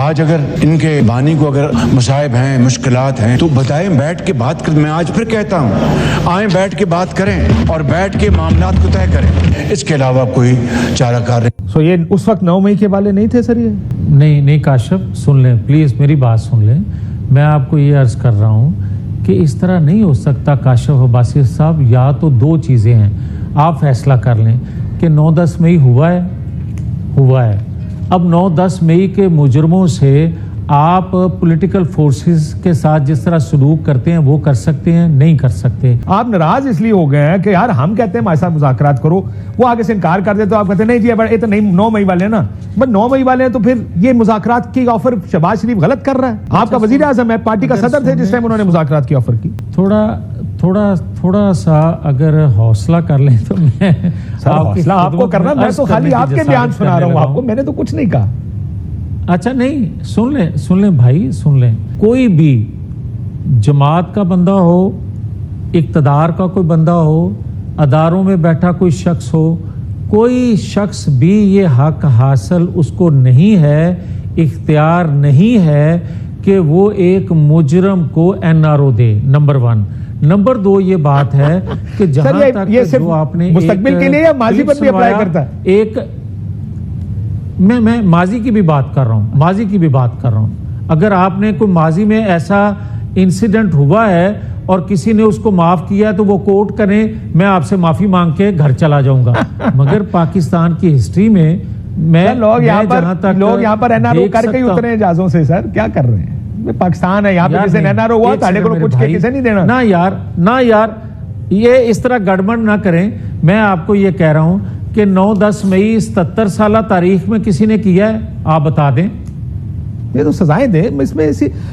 آج اگر ان کے بانی کو اگر مصائب ہیں، مشکلات ہیں، تو بتائیں، بیٹھ کے بات کر. میں آج پھر کہتا ہوں، آئیں بیٹھ کے بات کریں اور بیٹھ کے معاملات کو طے کریں. اس کے علاوہ کوئی چارہ کار نہیں. سو یہ اس وقت 9 مئی کے والے نہیں تھے سر؟ یہ نہیں کاشف، سن لیں پلیز، میری بات سن لیں. میں آپ کو یہ عرض کر رہا ہوں کہ اس طرح نہیں ہو سکتا کاشف عباسی صاحب. یا تو دو چیزیں ہیں، آپ فیصلہ کر لیں کہ 9-10 مئی ہوا ہے. اب 9-10 مئی کے مجرموں سے آپ پولیٹیکل فورسز کے ساتھ جس طرح سلوک کرتے ہیں وہ کر سکتے ہیں؟ نہیں کر سکتے. آپ ناراض اس لیے ہو گئے ہیں کہ یار ہم کہتے ہیں ہمارے ساتھ مذاکرات کرو، وہ آگے سے انکار کر دے تو آپ کہتے ہیں نہیں جی یہ تو نہیں 9 مئی والے ہیں نا. بٹ 9 مئی والے ہیں تو پھر یہ مذاکرات کی آفر شہباز شریف غلط کر رہا ہے. آپ کا وزیر اعظم ہے، پارٹی کا صدر تھے جس ٹائم انہوں نے مذاکرات کی آفر کی. تھوڑا سا اگر حوصلہ کر لیں تو میں حوصلہ آپ کو کرنا، میں تو خالی آپ کے بیان سنا رہا ہوں آپ کو، میں نے تو کچھ نہیں کہا. اچھا نہیں، سن لیں بھائی، سن لیں. کوئی بھی جماعت کا بندہ ہو، اقتدار کا کوئی بندہ ہو، اداروں میں بیٹھا کوئی شخص ہو، کوئی شخص بھی یہ حق حاصل اس کو نہیں ہے، اختیار نہیں ہے کہ وہ ایک مجرم کو NRO دے. نمبر 1. نمبر 2 یہ بات ہے کہ جہاں تک جو آپ نے مستقبل کے لیے یا ماضی پر بھی اپلائی کرتا ہے؟ ایک میں ماضی کی بھی بات کر رہا ہوں. اگر آپ نے کوئی ماضی میں ایسا انسیڈنٹ ہوا ہے اور کسی نے اس کو معاف کیا ہے تو وہ کوٹ کریں، میں آپ سے معافی مانگ کے گھر چلا جاؤں گا. مگر پاکستان کی ہسٹری میں لوگ یہاں پر NRO کر کے اترے جہازوں سے. سر کیا کر رہے ہیں؟ پاکستان ہے، یہاں پہ جسے NRO ہوا تھاڑے کو کچھ کسے نہیں دینا. نہ یار یہ اس طرح گڑبڑ نہ کریں. میں آپ کو یہ کہہ رہا ہوں کہ 9-10 مئی 77 سالہ تاریخ میں کسی نے کیا ہے؟ آپ بتا دیں. یہ تو سزائیں دیں. اس میں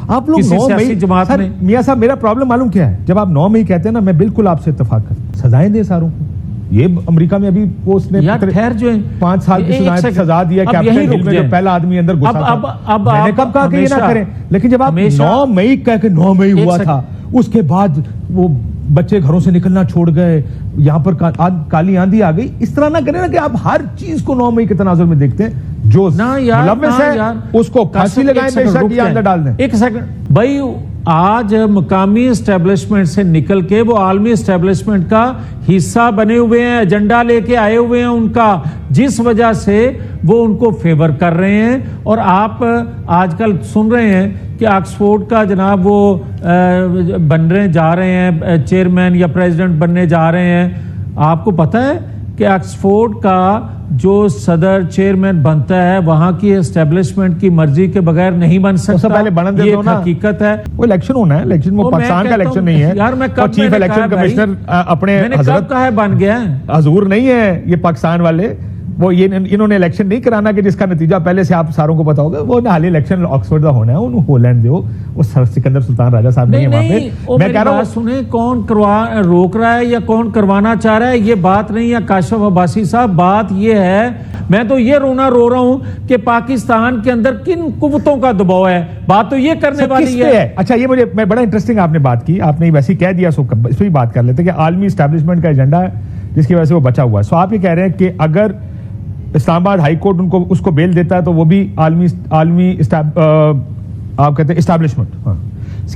آپ لوگ 9 مئی جماعت میں میاں صاحب میرا پرابلم معلوم کیا ہے؟ جب آپ 9 مئی کہتے ہیں نا، میں بالکل آپ سے اتفاق کرتا ہوں، سزائیں دیں ساروں کو. یہ امریکہ میں ابھی پوسٹ نے 5 سال کی سزا دیا کیپٹن ہل میں جو پہلا آدمی اندر گھسا تھا. میں نے کب کہا کہ یہ نہ کریں، لیکن جب آپ 9 مئی کہہ کے 9 مئی ہوا تھا، اس کے بعد وہ بچے گھروں سے نکلنا چھوڑ گئے، یہاں پر کالی آندھی آ گئی. اس طرح نہ کریں نا کہ آپ ہر چیز کو 9 مئی کے تناظر میں دیکھتے ہیں. جو ملوث ہے اس کو پھانسی لگائیں، بے شک یا اندر ڈال دیں. ایک سیکنڈ بھائی، آج مقامی اسٹیبلشمنٹ سے نکل کے وہ عالمی اسٹیبلشمنٹ کا حصہ بنے ہوئے ہیں، ایجنڈا لے کے آئے ہوئے ہیں ان کا، جس وجہ سے وہ ان کو فیور کر رہے ہیں. اور آپ آج کل سن رہے ہیں کہ آکسفورڈ کا جناب وہ بننے جا رہے ہیں چیئرمین یا پریزیڈنٹ بننے جا رہے ہیں. آپ کو پتہ ہے کہ آکسفورڈ کا جو صدر چیئرمین بنتا ہے وہاں کی اسٹیبلشمنٹ کی مرضی کے بغیر نہیں بن سکتا. یہ حقیقت ہے. وہ الیکشن ہونا ہے، الیکشن وہ پاکستان کا الیکشن نہیں ہے. یار میں کب چیف الیکشن کمشنر اپنے میں نے کب کہا ہے بن گیا ہے؟ حضور نہیں ہے یہ پاکستان والے. وہ انہوں نے الیکشن نہیں کرانا کہ جس کا نتیجہ پہلے سے آپ ساروں کو پتا ہوگا. وہ حالی الیکشن آکسفورڈ کا ہونا ہے، انہوں ہولینڈ دے وہ سکندر سلطان راجہ صاحب نہیں ہے وہاں پہ. میں کہہ رہا ہوں سنیں، کون روک رہا ہے یا کون کروانا چاہ رہا ہے یہ بات نہیں ہے کاشف عباسی صاحب. بات یہ ہے، میں تو یہ رو رہا ہوں کہ پاکستان کے اندر کن قوتوں کا دباؤ ہے. بات تو یہ کرنے والی ہے. اچھا یہ میں بڑا انٹرسٹنگ آپ نے بات کی، آپ نے ویسے ہی کہہ دیا، سو اس پہ بھی بات کر لیتے کہ عالمی اسٹیبلشمنٹ کا ایجنڈا ہے جس کی وجہ سے وہ بچا ہوا ہے. سو آپ یہ کہہ رہے ہیں کہ اگر اسلام آباد ہائی کورٹ اس کو بیل دیتا ہے تو وہ بھی عالمی آپ کہتے ہیں اسٹیبلشمنٹ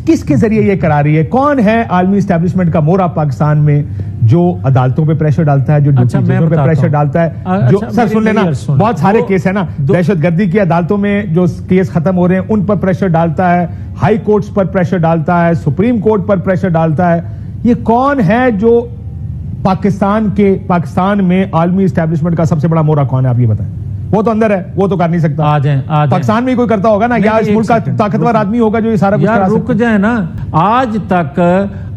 کس کے ذریعے یہ کرا رہی ہے؟ کون ہے عالمی اسٹیبلشمنٹ کا مورا پاکستان میں جو عدالتوں پہ پریشر ڈالتا ہے، جو چیزوں پہ پریشر ڈالتا ہے؟ جو سر سن لینا، بہت سارے کیس ہیں نا، دہشت گردی کی عدالتوں میں جو کیس ختم ہو رہے ہیں ان پر پریشر ڈالتا ہے، ہائی کورٹس پر پریشر ڈالتا ہے، سپریم کورٹ پر پریشر ڈالتا ہے. یہ کون ہے جو پاکستان میں عالمی اسٹیبلشمنٹ کا سب سے بڑا مورا کون ہے؟ آپ یہ بتائیں. وہ تو اندر ہے، وہ تو کر نہیں سکتا. پاکستان میں کوئی کرتا ہوگا نا، یا اس ملک کا طاقتور آدمی ہوگا جو یہ سارا کچھ کرا سکتا ہے. رک جائیں نا. آج تک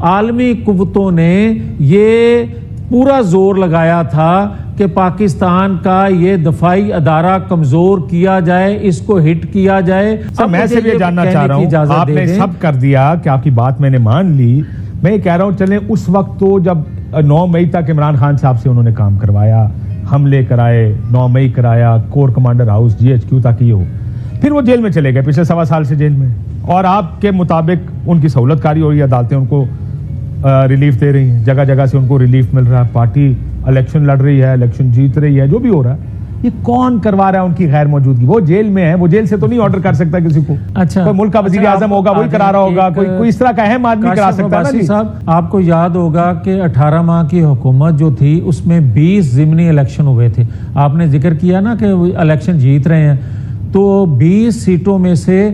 عالمی قوتوں نے یہ پورا زور لگایا تھا کہ پاکستان کا یہ دفاعی ادارہ کمزور کیا جائے، اس کو ہٹ کیا جائے. میں سے یہ جاننا چاہ رہا ہوں، آپ نے سب کر دیا کہ آپ کی بات میں نے مان لی. میں یہ کہہ رہا ہوں چلیں اس وقت تو جب 9 مئی تک عمران خان صاحب سے انہوں نے کام کروایا، حملے کرائے، 9 مئی کرایا، کور کمانڈر ہاؤس GHQ تک یہ ہو، پھر وہ جیل میں چلے گئے پچھلے 1.25 سال سے جیل میں. اور آپ کے مطابق ان کی سہولت کاری ہو رہی ہے، عدالتیں ان کو ریلیف دے رہی ہیں، جگہ جگہ سے ان کو ریلیف مل رہا ہے، پارٹی الیکشن لڑ رہی ہے، الیکشن جیت رہی ہے، جو بھی ہو رہا ہے. یہ کون کروا رہا ہے ان کی غیر موجودگی؟ وہ جیل میں ہے, وہ جیل سے تو نہیں آرڈر کر سکتا کسی کو. اچھا, کوئی ملک کا وزیر اعظم ہوگا وہی کرا رہا ہوگا, کوئی اس طرح کا اہم آدمی کرا سکتا ہے نا. جی صاحب, آپ کو یاد ہوگا کہ 18 ماہ کی حکومت جو تھی اس میں 20 ضمنی الیکشن ہوئے تھے. آپ نے ذکر کیا نا کہ وہ الیکشن جیت رہے ہیں, تو 20 سیٹوں میں سے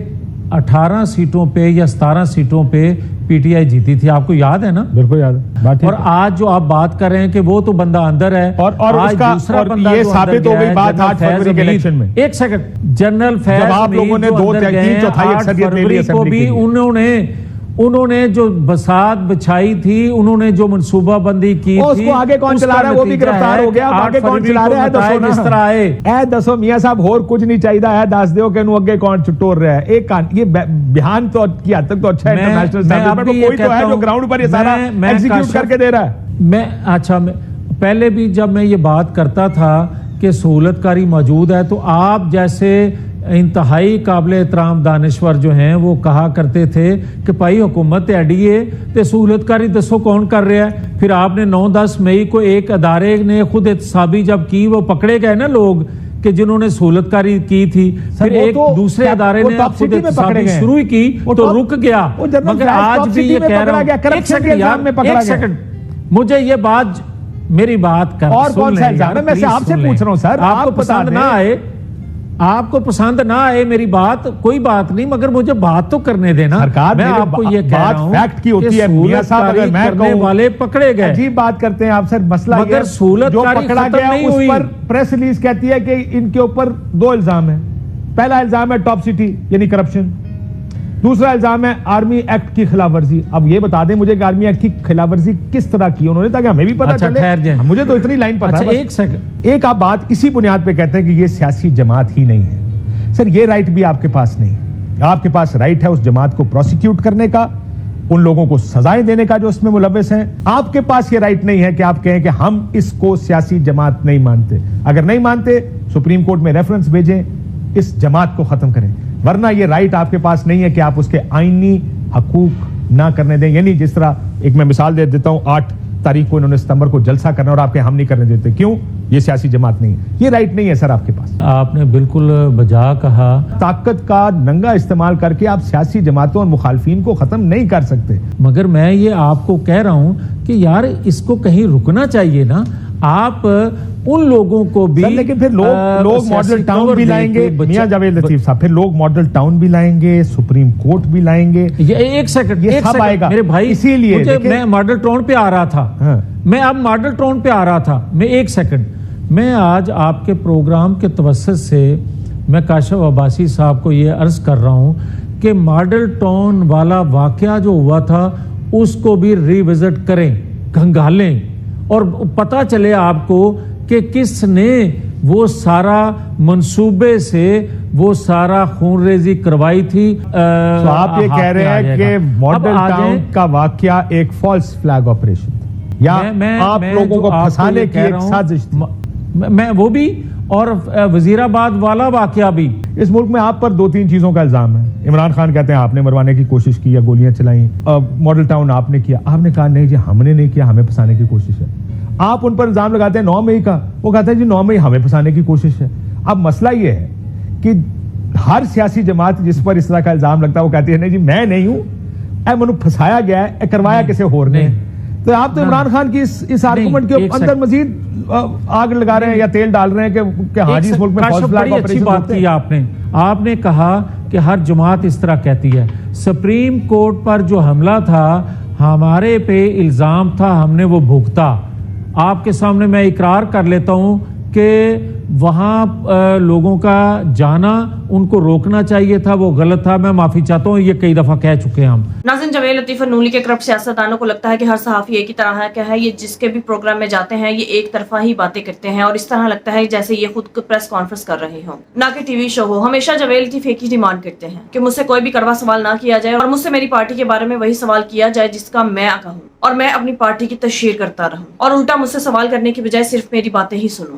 18 سیٹوں پہ یا 17 سیٹوں پہ پی ٹی آئی جیتی تھی. آپ کو یاد ہے نا؟ بالکل یاد ہے. اور آج جو آپ بات کر رہے ہیں کہ وہ تو بندہ اندر ہے, اور اس کا یہ ثابت ہو گئی بات 8 فروری کے الیکشن میں. ایک سیکنڈ, جنرل فیض جب آپ لوگوں نے 2/3 اکثریت لے لی کو بھی انہوں نے جو بساط بچھائی تھی, انہوں نے جو منصوبہ بندی کی تھی, اس کو آگے کون چلا رہا ہے وہ بھی گرفتار ہو گیا. آگے کون چلا رہا ہے دسو نا, اس طرح آئے اے دسو میاں صاحب, اور کچھ نہیں چاہیے ہے, دس دیو کہ انہوں اگے کون چٹور رہا ہے. ایک یہ بیان تو کی حد تک تو اچھا ہے, انٹرنیشنل اسٹینڈرڈ پر کوئی تو ہے جو گراؤنڈ پر یہ سارا ایگزیکیوٹ کر کے دے رہا ہے. اچھا, پہلے بھی جب میں یہ بات کرتا تھا کہ سہولت کاری موجود ہے, تو آپ جیسے انتہائی قابل احترام دانشور جو ہیں وہ کہا کرتے تھے کہ بھائی حکومت ایڈی ہے تے سہولت کاری دسو کون کر رہا ہے. پھر آپ نے 9-10 مئی کو ایک ادارے نے خود احتسابی جب کی, وہ پکڑے گئے نا لوگ کہ جنہوں نے سہولت کاری کی تھی, پھر ایک دوسرے ادارے نے خود احتسابی شروع کی تو رک گیا. مگر آج بھی یہ کہہ رہا ہوں, ایک سیکنڈ مجھے یہ بات, میری بات کر, اور کون سا الزام ہے؟ میں آپ سے پوچھ رہا ہوں سر, آپ کو پسند نہ آئے, آپ کو پسند نہ آئے میری بات, کوئی بات نہیں, مگر مجھے بات تو کرنے دینا. میں آپ کو یہ کہہ رہا ہوں فیکٹ کی ہوتی ہے میاں صاحب, اگر میں کرنے والے پکڑے گئے. عجیب بات کرتے ہیں آپ سر. مسئلہ یہ مگر سہولت جو کاری پکڑا گیا نہیں اس ہوئی. پر پریس ریلیز کہتی ہے کہ ان کے اوپر 2 الزام ہیں. پہلا الزام ہے ٹاپ سٹی یعنی کرپشن, دوسرا الزام ہے آرمی ایکٹ کی خلاف ورزی. اب یہ بتا دیں مجھے کہ آرمی ایکٹ کی خلاف ورزی کس طرح کی انہوں نے, تاکہ ہمیں بھی پتہ چلے. مجھے تو اتنی لائن پتہ ہے. ایک سیکنڈ, ایک آپ بات اسی بنیاد پہ کہتے ہیں کہ یہ سیاسی جماعت ہی نہیں ہے. سر یہ رائٹ بھی آپ کے پاس نہیں. آپ کے پاس رائٹ ہے اس جماعت کو پروسیکیوٹ کرنے کا, ان لوگوں کو سزائیں دینے کا جو اس میں ملوث ہیں. آپ کے پاس یہ رائٹ نہیں ہے کہ آپ کہیں کہ ہم اس کو سیاسی جماعت نہیں مانتے. اگر نہیں مانتے سپریم کورٹ میں ریفرنس بھیجیں, اس جماعت کو ختم کریں. ورنہ یہ رائٹ آپ کے پاس نہیں ہے کہ آپ اس کے آئینی حقوق نہ کرنے دیں. یعنی جس طرح ایک میں مثال دے دیتا ہوں, 8 تاریخ کو انہوں نے ستمبر کو جلسہ کرنا اور آپ کے ہم نہیں کرنے دیتے. کیوں؟ یہ سیاسی جماعت نہیں ہے. یہ رائٹ نہیں ہے سر آپ کے پاس. آپ نے بالکل بجا کہا. طاقت کا ننگا استعمال کر کے آپ سیاسی جماعتوں اور مخالفین کو ختم نہیں کر سکتے. مگر میں یہ آپ کو کہہ رہا ہوں کہ یار اس کو کہیں رکنا چاہیے نا. آپ ان لوگوں کو بھی, لیکن پھر لوگ ماڈل ٹاؤن بھی لائیں گے میاں جاوید لطیف صاحب, پھر لوگ ماڈل ٹاؤن بھی لائیں گے, سپریم کورٹ بھی لائیں گے. ایک سیکنڈ, یہ سب آئے گا میرے بھائی, اسی لیے میں ماڈل ٹاؤن پہ آ رہا تھا. میں اب ماڈل ٹاؤن پہ آ رہا تھا. میں ایک سیکنڈ, میں آج آپ کے پروگرام کے توسط سے میں کاشف عباسی صاحب کو یہ عرض کر رہا ہوں کہ ماڈل ٹاؤن والا واقعہ جو ہوا تھا اس کو بھی ریوزٹ کریں, گھنگالیں, اور پتہ چلے آپ کو کہ کس نے وہ سارا منصوبے سے وہ سارا خون ریزی کروائی تھی. تو آپ یہ کہہ رہے ہیں کہ ماڈل ٹاؤن کا واقعہ ایک فالس فلیگ آپریشن تھا, یا آپ لوگوں کو پھنسانے کی ایک سازش تھی. میں وہ بھی, اور وزیر آباد والا واقعہ بھی. اس ملک میں آپ پر 2-3 چیزوں کا الزام ہے. عمران خان کہتے ہیں آپ نے مروانے کی کوشش کی یا گولیاں چلائیں. ماڈل ٹاؤن آپ نے کیا. آپ نے کہا نہیں جی ہم نے نہیں کیا, ہمیں پھنسانے کی کوشش ہے. آپ ان پر الزام لگاتے ہیں 9 مئی کا, وہ کہتے ہیں جی 9 مئی ہمیں پھنسانے کی کوشش ہے. اب مسئلہ یہ ہے کہ ہر سیاسی جماعت جس پر اس طرح کا الزام لگتا ہے وہ کہتی ہے نہیں جی میں نہیں ہوں, اے منو پھنسایا گیا ہے, کروایا کسے اور نے. تو آپ تو عمران خان کی اس آرگومنٹ کے اندر مزید آگ لگا رہے ہیں یا تیل ڈال رہے ہیں کہ ہاں جی اس ملک میں فالس فلیگ آپریشن ہوتے ہیں. آپ نے کہا کہ ہر جماعت اس طرح کہتی ہے. سپریم کورٹ پر جو حملہ تھا ہمارے پہ الزام تھا, ہم نے وہ بھگتا. آپ کے سامنے میں اقرار کر لیتا ہوں کہ وہاں لوگوں کا جانا ان کو روکنا چاہیے تھا, وہ غلط تھا. میں معافی چاہتا ہوں, یہ کئی دفعہ کہہ چکے ہیں ہم. ناظرین, جاوید لطیف اور نون لیگ کے کرپٹ سیاستدانوں کو لگتا ہے کہ ہر صحافی ایک ہی طرح کا ہے. یہ جس کے بھی پروگرام میں جاتے ہیں یہ ایک طرفہ ہی باتیں کرتے ہیں, اور اس طرح لگتا ہے جیسے یہ خود پریس کانفرنس کر رہے ہوں نہ کہ ٹی وی شو ہو. ہمیشہ جاوید لطیف ایک ہی ڈیمانڈ کرتے ہیں کہ مجھ سے کوئی بھی کڑوا سوال نہ کیا جائے, اور مجھ سے میری پارٹی کے بارے میں وہی سوال کیا جائے جس کا میں کہوں, اور میں اپنی پارٹی کی تشہیر کرتا رہوں, اور الٹا مجھ سے سوال کرنے کی بجائے صرف میری باتیں ہی سنوں.